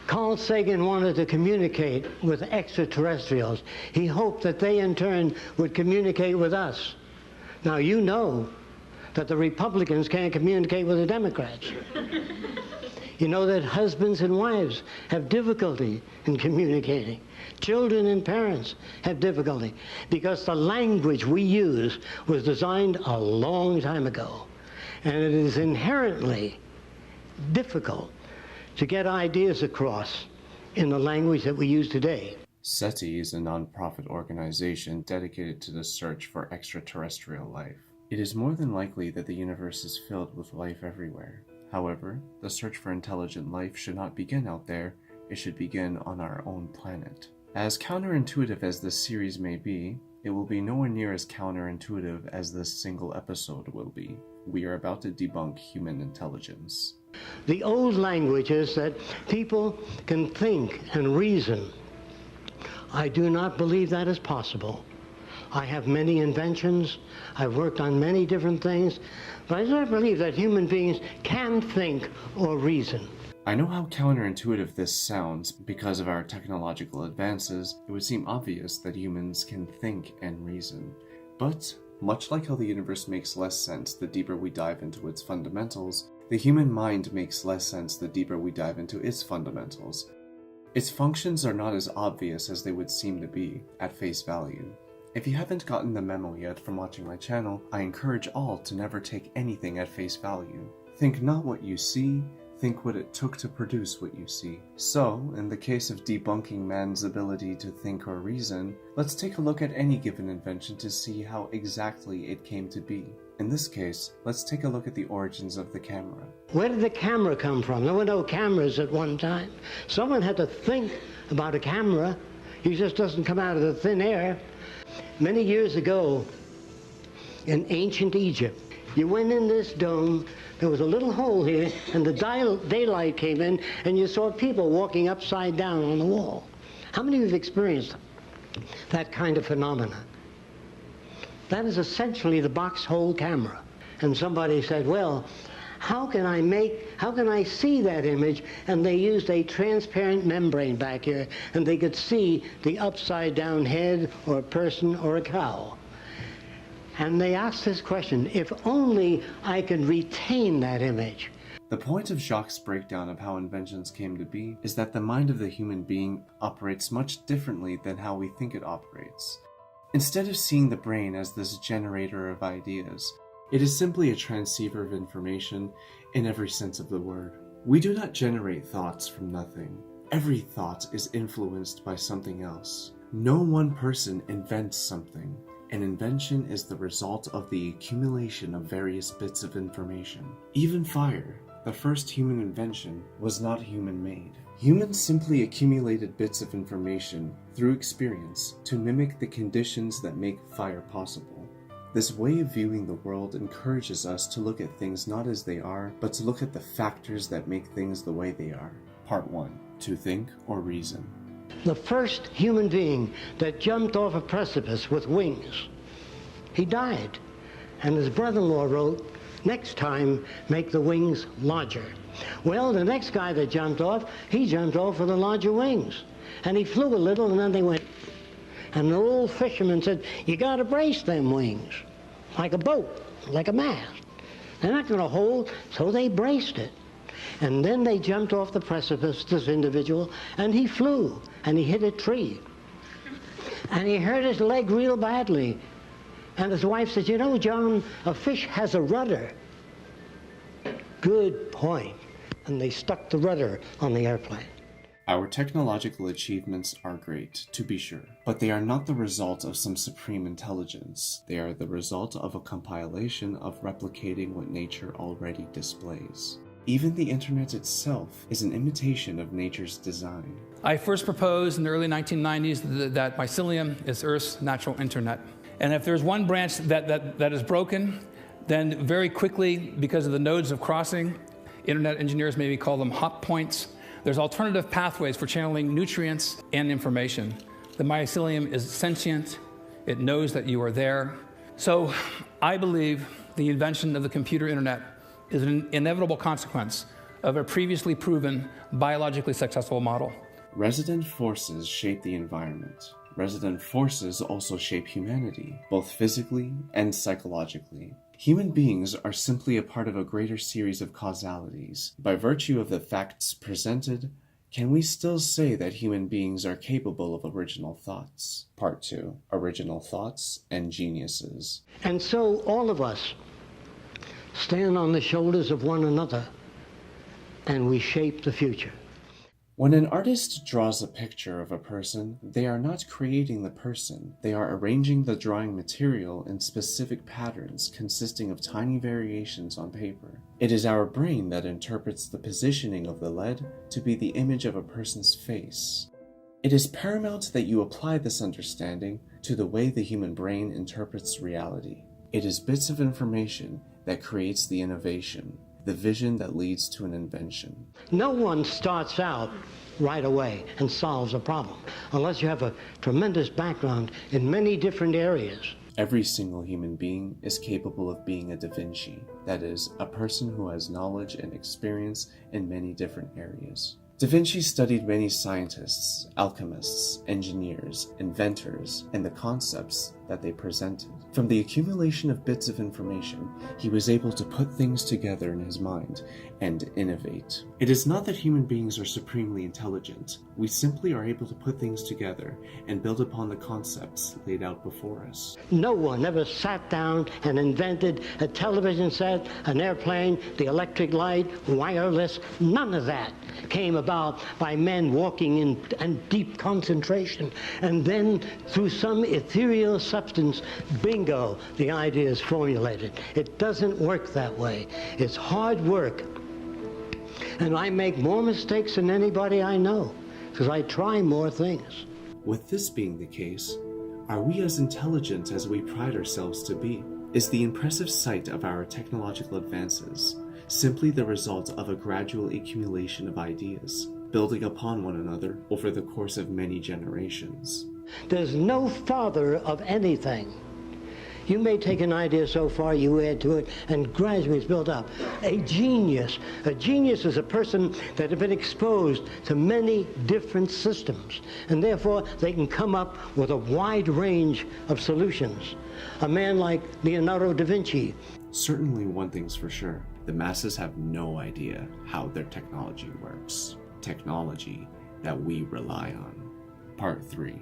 Carl Sagan wanted to communicate with extraterrestrials. He hoped that they in turn would communicate with us. Now you know that the Republicans can't communicate with the Democrats. You know that husbands and wives have difficulty in communicating. Children and parents have difficulty because the language we use was designed a long time ago. And it is inherently difficult to get ideas across in the language that we use today. SETI is a non-profit organization dedicated to the search for extraterrestrial life. It is more than likely that the universe is filled with life everywhere. However, the search for intelligent life should not begin out there, it should begin on our own planet. As counterintuitive as this series may be, it will be nowhere near as counterintuitive as this single episode will be. We are about to debunk human intelligence. The old language is that people can think and reason. I do not believe that is possible. I have many inventions, I've worked on many different things, but I do not believe that human beings can think or reason. I know how counterintuitive this sounds. Because of our technological advances, it would seem obvious that humans can think and reason. But, much like how the universe makes less sense the deeper we dive into its fundamentals, the human mind makes less sense the deeper we dive into its fundamentals. Its functions are not as obvious as they would seem to be at face value. If you haven't gotten the memo yet from watching my channel, I encourage all to never take anything at face value. Think not what you see, think what it took to produce what you see. So, in the case of debunking man's ability to think or reason, let's take a look at any given invention to see how exactly it came to be. In this case, let's take a look at the origins of the camera. Where did the camera come from? There were no cameras at one time. Someone had to think about a camera. It just doesn't come out of the thin air. Many years ago, in ancient Egypt, you went in this dome, there was a little hole here, and the daylight came in, and you saw people walking upside down on the wall. How many of you have experienced that kind of phenomena? That is essentially the box hole camera. And somebody said, well, how can I see that image? And they used a transparent membrane back here, and they could see the upside down head or a person or a cow. And they asked this question, if only I could retain that image. The point of Jacque's breakdown of how inventions came to be is that the mind of the human being operates much differently than how we think it operates. Instead of seeing the brain as this generator of ideas, it is simply a transceiver of information in every sense of the word. We do not generate thoughts from nothing. Every thought is influenced by something else. No one person invents something. An invention is the result of the accumulation of various bits of information. Even fire, the first human invention, was not human-made. Humans simply accumulated bits of information through experience to mimic the conditions that make fire possible. This way of viewing the world encourages us to look at things not as they are, but to look at the factors that make things the way they are. Part 1. To think or reason. The first human being that jumped off a precipice with wings, he died. And his brother-in-law wrote, next time, make the wings larger. Well, the next guy that jumped off, he jumped off with the larger wings. And he flew a little, and then they went. And the old fisherman said, you got to brace them wings, like a boat, like a mast. They're not going to hold, so they braced it. And then they jumped off the precipice, this individual, and he flew, and he hit a tree. And he hurt his leg real badly. And his wife said, you know, John, a fish has a rudder. Good point. And they stuck the rudder on the airplane. Our technological achievements are great, to be sure, but they are not the result of some supreme intelligence. They are the result of a compilation of replicating what nature already displays. Even the internet itself is an imitation of nature's design. I first proposed in the early 1990s that mycelium is Earth's natural internet. And if there's one branch that is broken, then very quickly, because of the nodes of crossing, internet engineers maybe call them hot points, there's alternative pathways for channeling nutrients and information. The mycelium is sentient. It knows that you are there. So I believe the invention of the computer internet is an inevitable consequence of a previously proven biologically successful model. Resident forces shape the environment. Resident forces also shape humanity, both physically and psychologically. Human beings are simply a part of a greater series of causalities. By virtue of the facts presented, can we still say that human beings are capable of original thoughts? Part 2. Original thoughts and geniuses. And so all of us stand on the shoulders of one another, and we shape the future. When an artist draws a picture of a person, they are not creating the person. They are arranging the drawing material in specific patterns consisting of tiny variations on paper. It is our brain that interprets the positioning of the lead to be the image of a person's face. It is paramount that you apply this understanding to the way the human brain interprets reality. It is bits of information that creates the innovation, the vision that leads to an invention. No one starts out right away and solves a problem unless you have a tremendous background in many different areas. Every single human being is capable of being a Da Vinci, that is, a person who has knowledge and experience in many different areas. Da Vinci studied many scientists, alchemists, engineers, inventors, and the concepts that they presented. From the accumulation of bits of information, he was able to put things together in his mind and innovate. It is not that human beings are supremely intelligent. We simply are able to put things together and build upon the concepts laid out before us. No one ever sat down and invented a television set, an airplane, the electric light, wireless. None of that came about by men walking in deep concentration. And then through some ethereal substance, bingo, the idea is formulated. It doesn't work that way. It's hard work. And I make more mistakes than anybody I know, because I try more things. With this being the case, are we as intelligent as we pride ourselves to be? Is the impressive sight of our technological advances simply the result of a gradual accumulation of ideas, building upon one another over the course of many generations? There's no father of anything. You may take an idea so far, you add to it, and gradually it's built up. A genius is a person that has been exposed to many different systems, and therefore they can come up with a wide range of solutions. A man like Leonardo da Vinci. Certainly one thing's for sure. The masses have no idea how their technology works. Technology that we rely on. Part 3.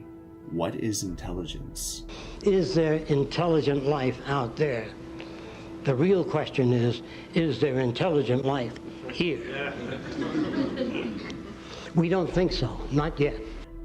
What is intelligence? Is there intelligent life out there? The real question is there intelligent life here? We don't think so, not yet.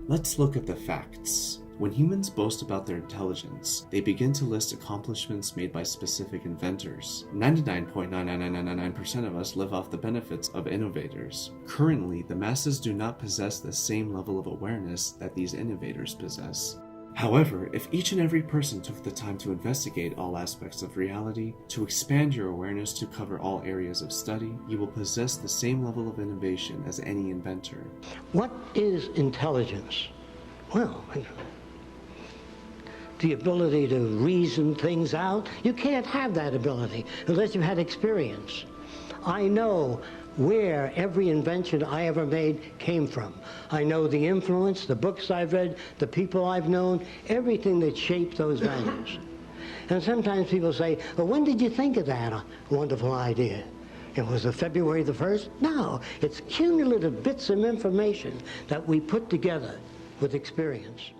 Let's look at the facts. When humans boast about their intelligence, they begin to list accomplishments made by specific inventors. 99.99999% of us live off the benefits of innovators. Currently, the masses do not possess the same level of awareness that these innovators possess. However, if each and every person took the time to investigate all aspects of reality, to expand your awareness to cover all areas of study, you will possess the same level of innovation as any inventor. What is intelligence? Well, the ability to reason things out. You can't have that ability unless you've had experience. I know where every invention I ever made came from. I know the influence, the books I've read, the people I've known, everything that shaped those values. And sometimes people say, well, when did you think of that wonderful idea? It was February the 1st? No, it's cumulative bits of information that we put together with experience.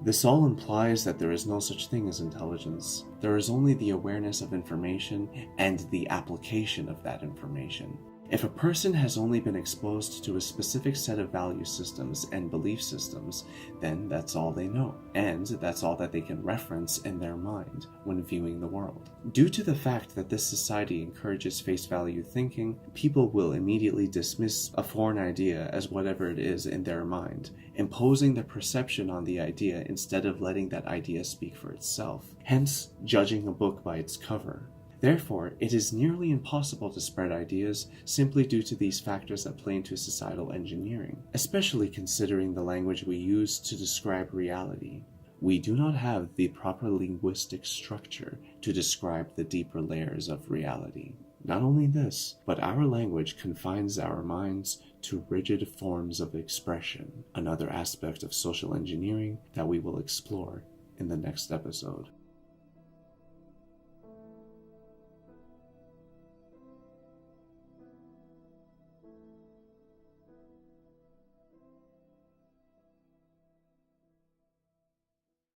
This all implies that there is no such thing as intelligence. There is only the awareness of information and the application of that information. If a person has only been exposed to a specific set of value systems and belief systems, then that's all they know, and that's all that they can reference in their mind when viewing the world. Due to the fact that this society encourages face value thinking, people will immediately dismiss a foreign idea as whatever it is in their mind, imposing their perception on the idea instead of letting that idea speak for itself, hence judging a book by its cover. Therefore, it is nearly impossible to spread ideas simply due to these factors that play into societal engineering, especially considering the language we use to describe reality. We do not have the proper linguistic structure to describe the deeper layers of reality. Not only this, but our language confines our minds to rigid forms of expression, another aspect of social engineering that we will explore in the next episode.